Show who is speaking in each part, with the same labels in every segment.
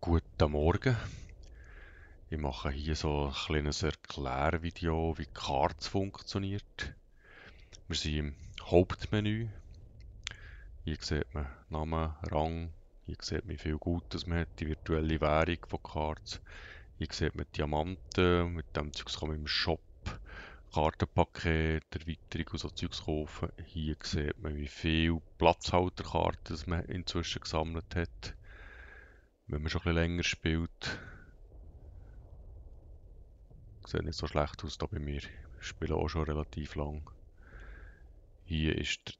Speaker 1: Guten Morgen. Ich mache hier so ein kleines Erklärvideo, wie Cards funktioniert. Wir sind im Hauptmenü. Hier sieht man Namen, Rang. Hier sieht man, wie viel Gutes man hat, die virtuelle Währung von Cards. Hier sieht man Diamanten. Mit dem Zeugs kann man im Shop Kartenpaket, Erweiterung und so Zeugs kaufen. Hier sieht man, wie viel Platzhalterkarten man inzwischen gesammelt hat. Wenn man schon ein bisschen länger spielt. Sieht nicht so schlecht aus da bei mir. Ich spiele auch schon relativ lang. Hier ist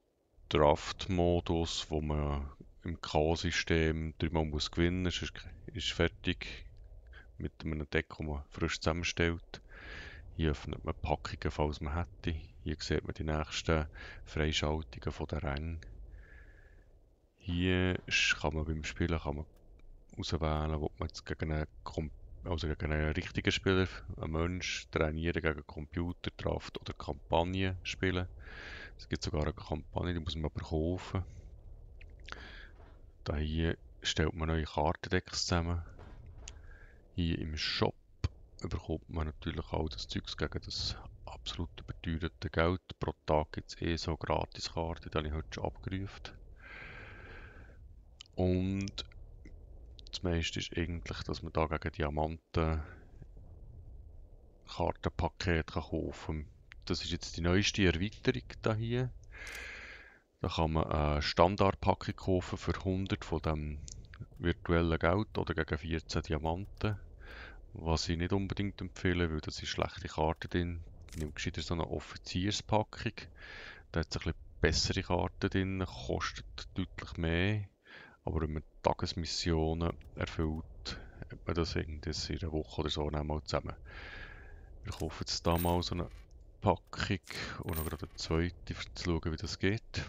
Speaker 1: der Draft-Modus, wo man im K.O.-System dreimal muss gewinnen muss, sonst ist fertig mit einem Deck, das man frisch zusammenstellt. Hier öffnet man Packungen, falls man hätte. Hier sieht man die nächsten Freischaltungen von den Rängen. Hier kann man beim Spielen auswählen, ob man jetzt gegen einen richtigen Spieler, einen Mensch, trainieren, gegen Computer, Draft oder Kampagne spielen. Es gibt sogar eine Kampagne, die muss man aber kaufen. Da hier stellt man neue Kartendecks zusammen. Hier im Shop bekommt man natürlich all das Zeugs gegen das absolut überteuerte Geld. Pro Tag gibt es so Gratiskarten, die habe ich heute schon abgerufen. Und das meiste ist eigentlich, dass man da gegen Diamanten Kartenpaket kaufen kann. Das ist jetzt die neueste Erweiterung hier. Da kann man eine Standardpackung kaufen für 100 von dem virtuellen Geld oder gegen 14 Diamanten. Was ich nicht unbedingt empfehle, weil das sind schlechte Karten drin. Nimm gescheiter so eine Offizierspackung. Da hat es ein bisschen bessere Karten drin, kostet deutlich mehr. Aber wenn man Tagesmissionen erfüllt, hat man das irgendwie in einer Woche oder so einmal zusammen. Wir kaufen jetzt da mal so eine Packung und noch gerade eine zweite, um zu schauen, wie das geht.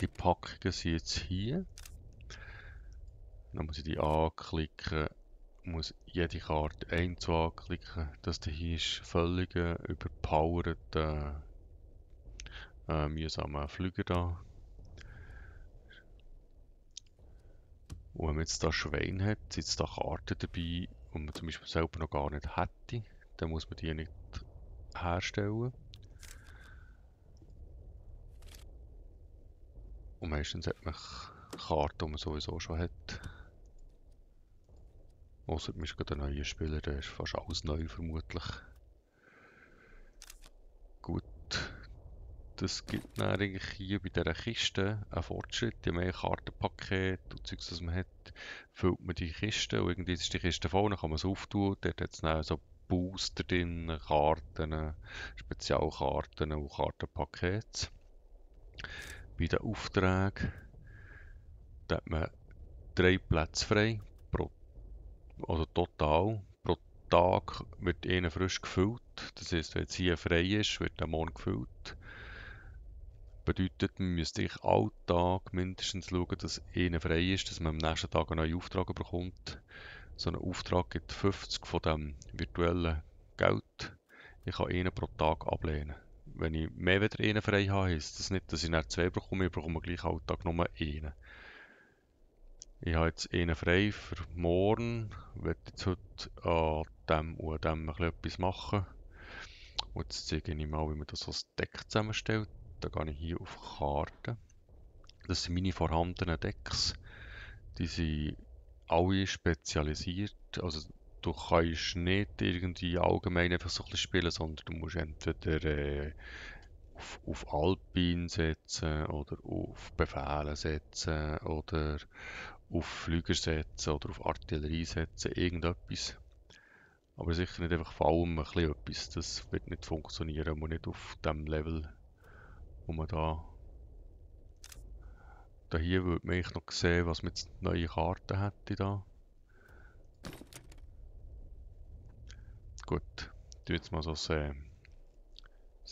Speaker 1: Die Packungen sind jetzt hier. Dann muss ich die anklicken, muss jede Karte einzeln anklicken. Das hier ist völlig überpowered mühsamer Flüger da. Und wenn man jetzt da Schwein hat, sind jetzt da Karten dabei, die man zum Beispiel selber noch gar nicht hätte. Dann muss man die nicht herstellen. Und meistens hat man Karten, die man sowieso schon hat. Außer man ist gerade ein neuer Spieler, der ist fast alles neu vermutlich. Gut, das gibt dann eigentlich hier bei dieser Kiste einen Fortschritt. Je mehr Kartenpakete und Zeugs, das man hat, füllt man die Kiste und irgendwie ist die Kiste voll, dann kann man es auftun. Dort hat es dann so Booster drin, Karten, Spezialkarten und Kartenpakete. Bei den Aufträgen da hat man 3 Plätze frei, also total. Pro Tag wird einer frisch gefüllt. Das heisst, wenn jetzt hier frei ist, wird der morgen gefüllt. Bedeutet, man müsste ich alle Tag mindestens schauen, dass einer frei ist, dass man am nächsten Tag einen neuen Auftrag bekommt. So ein Auftrag gibt 50 von dem virtuellen Geld. Ich kann einen pro Tag ablehnen. Wenn ich mehr als einen frei habe, heisst das nicht, dass ich nicht 2 bekomme, ich bekomme gleich alle Tag nur einen. Ich habe jetzt einen frei für morgen. Ich werde jetzt heute an dem und dem etwas machen. Und jetzt zeige ich mal, wie man das als Deck zusammenstellt. Da gehe ich hier auf Karten. Das sind meine vorhandenen Decks. Die sind alle spezialisiert. Also du kannst nicht irgendwie allgemein einfach so ein bisschen spielen, sondern du musst entweder auf Alpin setzen oder auf Befehle setzen oder auf Flüger setzen oder auf Artillerie setzen, irgendetwas. Aber sicher nicht einfach vor allem ein bisschen etwas. Das wird nicht funktionieren, man nicht auf dem Level, wo man da hier würde man noch sehen, was man jetzt neue Karten hätte da. Gut, ich tue jetzt mal so das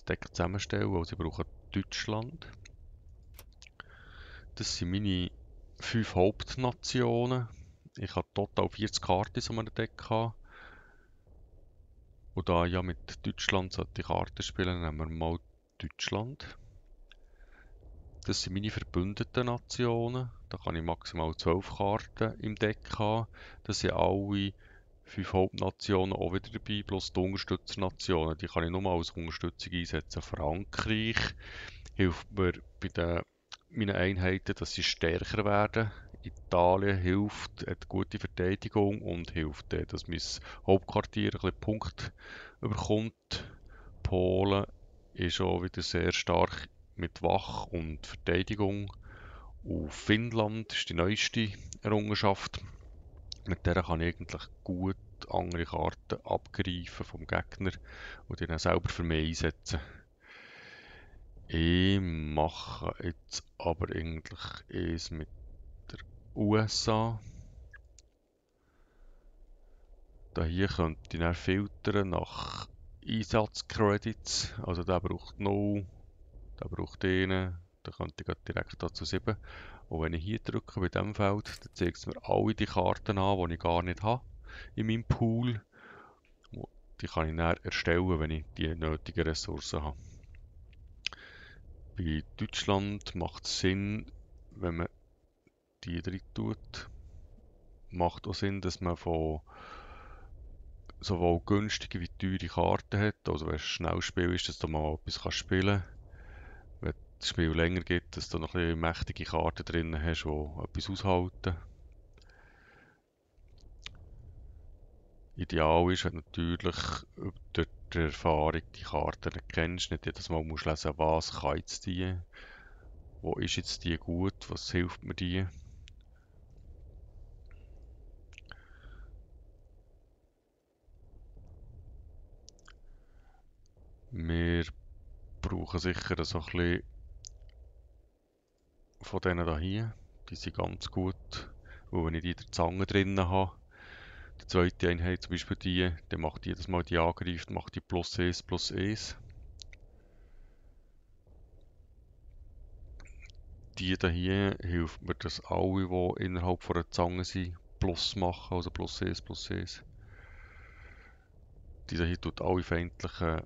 Speaker 1: Deck zusammenstellen. Also ich brauche Deutschland. Das sind meine 5 Hauptnationen. Ich habe total 40 Karten in so einem Deck haben. Und da ja mit Deutschland sollte ich Karten spielen, nehmen wir mal Deutschland. Das sind meine verbündeten Nationen. Da kann ich maximal 12 Karten im Deck haben. Das sind alle 5 Hauptnationen auch wieder dabei, plus die Unterstützernationen. Die kann ich nur als Unterstützung einsetzen. Frankreich hilft mir bei meinen Einheiten, dass sie stärker werden. Italien hilft, hat gute Verteidigung und hilft, dass mein Hauptquartier ein bisschen Punkte bekommt. Polen ist auch wieder sehr stark mit Wach und Verteidigung. Und Finnland ist die neueste Errungenschaft. Mit der kann ich eigentlich gut andere Karten abgreifen vom Gegner und die dann selber für mich einsetzen. Ich mache jetzt aber eigentlich eins mit der USA. Da hier könnte ich dann filtern nach Einsatzcredits. Also der braucht 0, der braucht 1, da könnte ich direkt dazu 7. Und wenn ich hier drücke bei diesem Feld, dann zeigt es mir alle die Karten an, die ich gar nicht habe in meinem Pool. Die kann ich dann erstellen, wenn ich die nötigen Ressourcen habe. Bei Deutschland macht es Sinn, wenn man die drin tut. Macht auch Sinn, dass man von sowohl günstige wie teure Karten hat. Also wenn es ein schnelles Spiel ist, dass du mal etwas spielen kannst. Wenn das Spiel länger geht, dass du noch ein bisschen mächtige Karten drin hast, die etwas aushalten. Ideal ist, wenn du natürlich durch die Erfahrung die Karten nicht kennst, nicht jedes Mal musst lesen, was kann jetzt die, wo ist jetzt die gut, was hilft mir die. Wir brauchen sicher so ein bisschen von denen hier. Die sind ganz gut, weil wenn ich die in der Zange drin habe, die zweite Einheit zum Beispiel die, dann macht jedes Mal die angreift, macht die +1/+1. Die hier hilft mir, dass alle, die innerhalb von der Zange sind, Plus machen, also +1/+1. Die hier tut alle feindlichen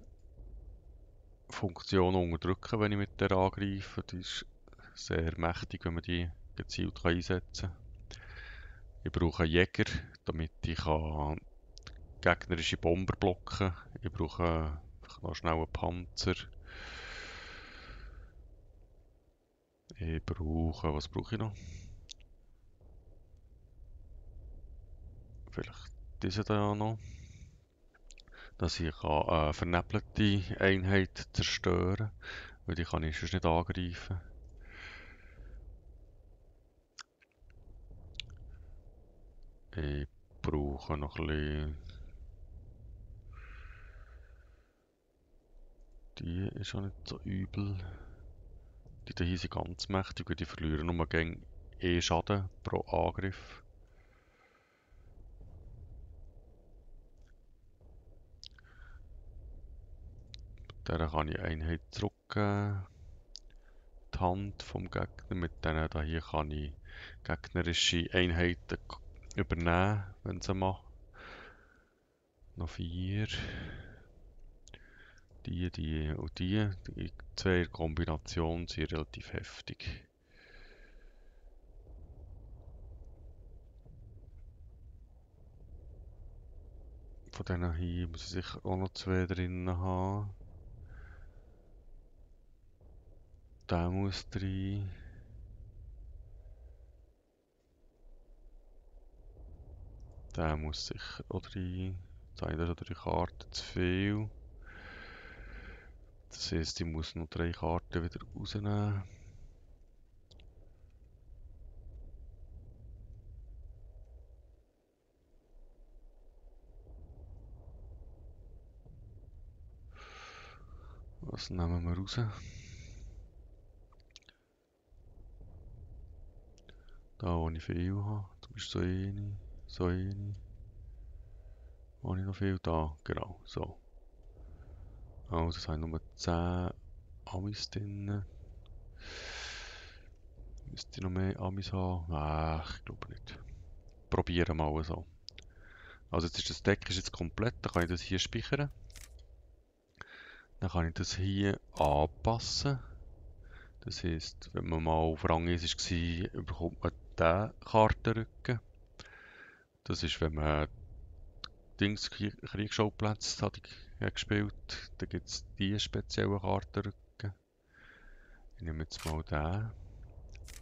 Speaker 1: Funktionen unterdrücken, wenn ich mit der angreife. Die ist sehr mächtig, wenn man die gezielt einsetzen kann. Ich brauche einen Jäger, damit ich gegnerische Bomber blocken kann. Ich brauche noch schnell einen Panzer. Was brauche ich noch? Vielleicht diese da noch. Dass ich eine vernebelte Einheit zerstören kann, weil die kann ich sonst nicht angreifen. Ich brauche noch ein bisschen... Die ist auch nicht so übel. Die hier sind ganz mächtig, weil die verlieren nur gegen Schaden pro Angriff. Der kann ich Einheit zurückgeben. Die Hand vom Gegner. Mit denen hier kann ich gegnerische Einheiten übernehmen, wenn sie machen. Noch 4. Die und die. Die zwei in Kombination sind relativ heftig. Von denen hier muss ich sicher auch noch 2 drin haben. Der muss rein. Der muss sicher auch rein. Jetzt habe ich da schon 3 Karten zu viel. Das heisst, ich muss noch 3 Karten wieder rausnehmen. Was nehmen wir raus? Da, wo ich viel habe. Zum Beispiel so eine. Wo habe ich noch viel? Da, genau, so. Also, es haben nur 10 Amis drin. Müsste ich noch mehr Amis haben? Ich glaube nicht. Probieren mal so. Also jetzt ist das Deck jetzt komplett, dann kann ich das hier speichern. Dann kann ich das hier anpassen. Das heisst, wenn man mal auf Rang 1 war, bekommt man diesen Kartenrücken. Das ist, wenn man Kriegsschauplätze hat gespielt, dann gibt es diese speziellen Kartenrücken. Ich nehme jetzt mal den.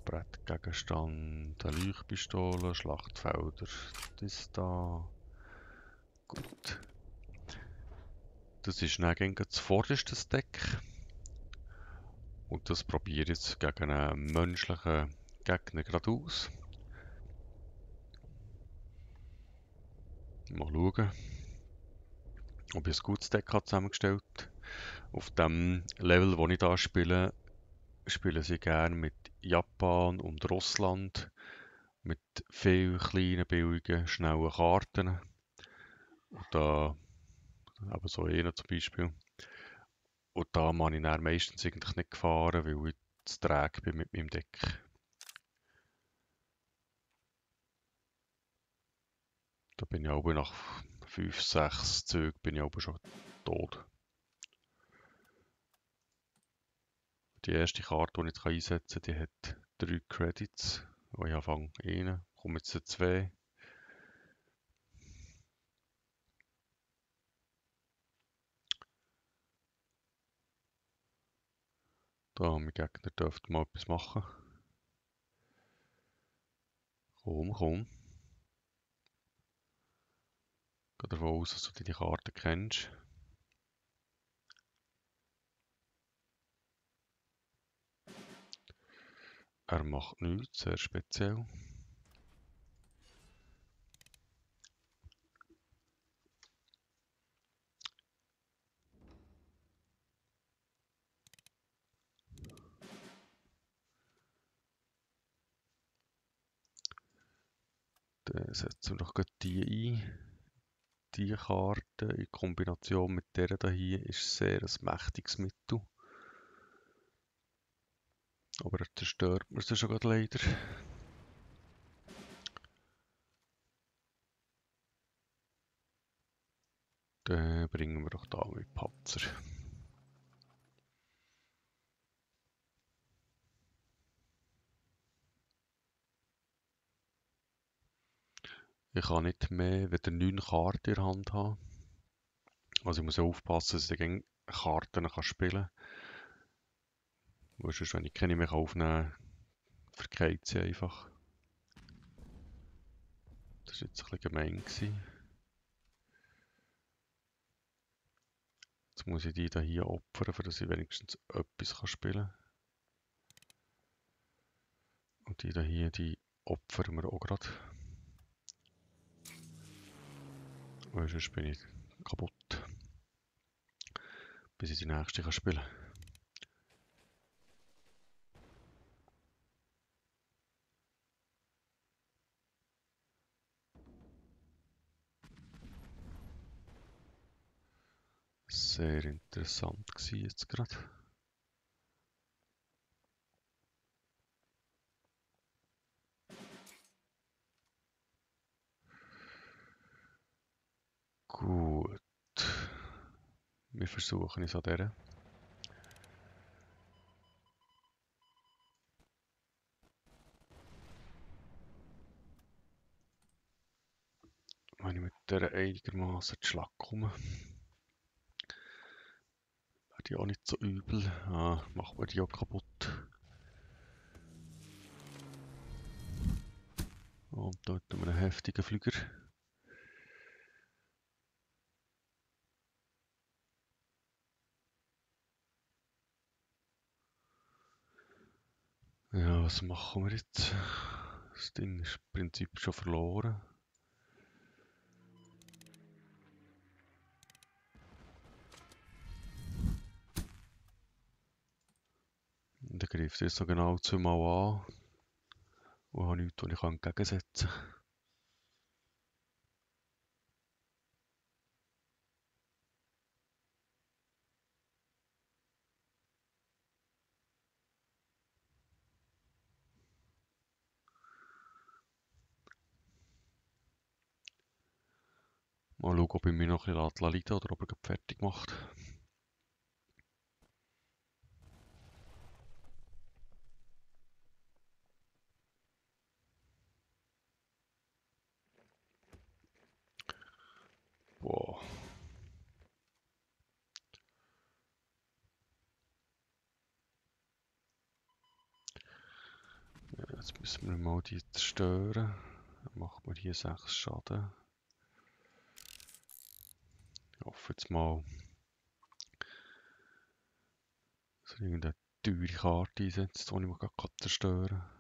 Speaker 1: Brettgegenstand, eine Leuchtpistole, Schlachtfelder, das da. Gut. Das ist dann gegen das vorderste Deck. Und das probiere ich jetzt gegen einen menschlichen Gegner gerade aus. Mal schauen, ob ich ein gutes Deck habe zusammengestellt habe. Auf dem Level, wo ich da spiele, spielen sie gerne mit Japan und Russland. Mit vielen kleinen, billigen, schnellen Karten. Und da, aber so eine zum Beispiel. Und da bin ich dann meistens eigentlich nicht gefahren, weil ich zu träge bin mit meinem Deck. Da bin ich aber nach 5, 6 Zügen bin ich aber schon tot. Die erste Karte, die ich einsetzen kann, die hat 3 Credits. Ich anfange 1, komme jetzt zu 2. Da, mein Gegner dürfte mal etwas machen. Komm, komm. Ich gehe davon aus, dass du die Karte kennst. Er macht nichts, sehr speziell. Dann setzen wir doch gleich die ein. Die Karte in Kombination mit der hier ist sehr ein mächtiges Mittel. Aber er zerstört mir sie schon gerade leider. Dann bringen wir doch da mit Patzer. Ich kann nicht mehr als 9 Karten in der Hand haben. Also ich muss aufpassen, dass ich gegen Karten spielen kann. Weil sonst, wenn ich keine mehr aufnehmen kann, verkeilt sie einfach. Das war jetzt ein bisschen gemein gewesen. Jetzt muss ich die hier opfern, damit ich wenigstens etwas spielen kann. Und die hier, die opfern wir auch gerade. Weil sonst bin ich kaputt. Bis ich die nächste spielen kann. Sehr interessant gewesen jetzt gerade. Gut. Wir versuchen es an dieser. Wenn ich mit der einigermaßen zu Schlag komme, wäre die auch nicht so übel. Ah, machen wir die auch kaputt. Und dort haben wir einen heftigen Flüger. Ja, was machen wir jetzt? Das Ding ist im Prinzip schon verloren. Und er greift jetzt so genau zweimal an. Und habe nichts, was ich entgegensetzen kann. Mal schauen, ob ich mich noch ein bisschen leiden oder ob er fertig macht. Jetzt müssen wir mal die zerstören. Dann macht man hier 6 Schaden. Ich hoffe jetzt mal, dass er irgendeine teure Karte einsetzt, die ich mal zerstören kann.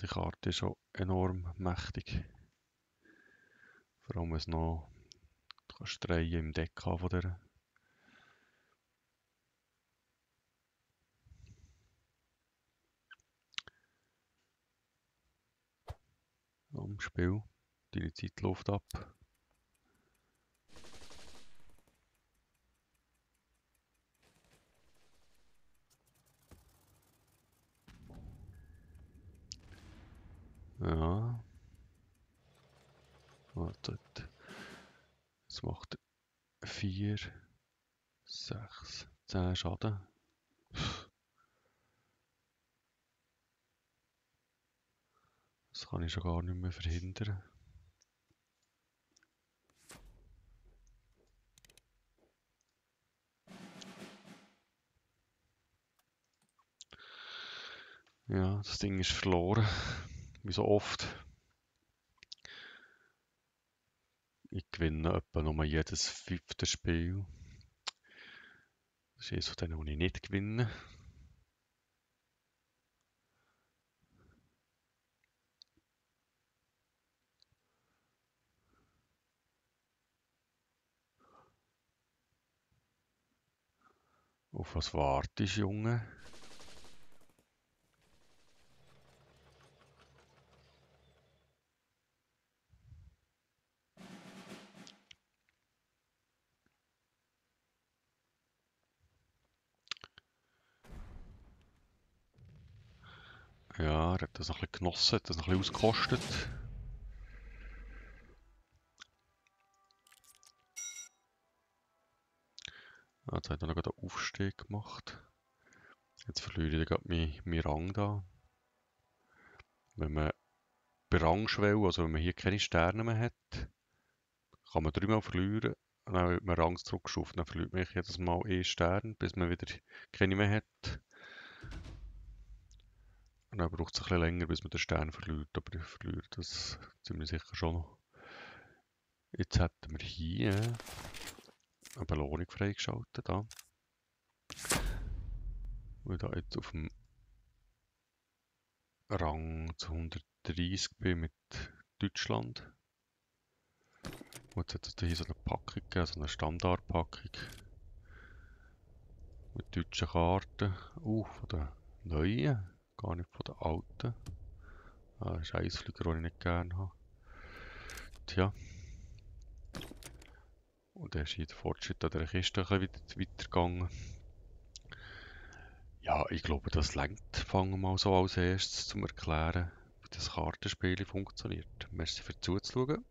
Speaker 1: Die Karte ist schon enorm mächtig. Vor allem, wenn es noch Reihen im Deck haben von der. Am Spiel. Deine Zeit läuft ab. Ja. Wartet. Es macht 4, 6, 10 Schaden. Das kann ich schon gar nicht mehr verhindern. Ja, das Ding ist verloren. Wie so oft. Ich gewinne etwa nur jedes 5. Spiel. Das ist eines von denen, die ich nicht gewinne. Auf was wartest du, Junge? Ja, er hat das noch ein bisschen genossen, hat das noch ein bisschen ausgekostet. Jetzt hat er noch einen Aufstieg gemacht. Jetzt verliere ich gerade meinen Rang da. Wenn man bei Rangschwelle, also wenn man hier keine Sterne mehr hat, kann man 3-mal verlieren. Und dann wird man Rangs zurückgestuft. Dann verliert man jedes Mal 1 Stern, bis man wieder keine mehr hat. Und dann braucht es ein bisschen länger, bis man den Stern verliert. Aber ich verliere das ziemlich sicher schon noch. Jetzt hätten wir hier eine Belohnung freigeschaltet. Da. Wo ich da jetzt auf dem Rang 230 bin mit Deutschland. Und jetzt hat es hier so eine Packung gegeben, so eine Standardpackung. Mit deutschen Karten. Von den neuen, gar nicht von den alten. Das ist ein Eisflieger, den ich nicht gerne habe. Tja. Und dann ist hier der Fortschritt an der Kiste ein bisschen weitergegangen. Ja, ich glaube, das reicht. Fangen wir mal so als erstes zum Erklären, wie das Kartenspiel funktioniert. Merci fürs Zuschauen.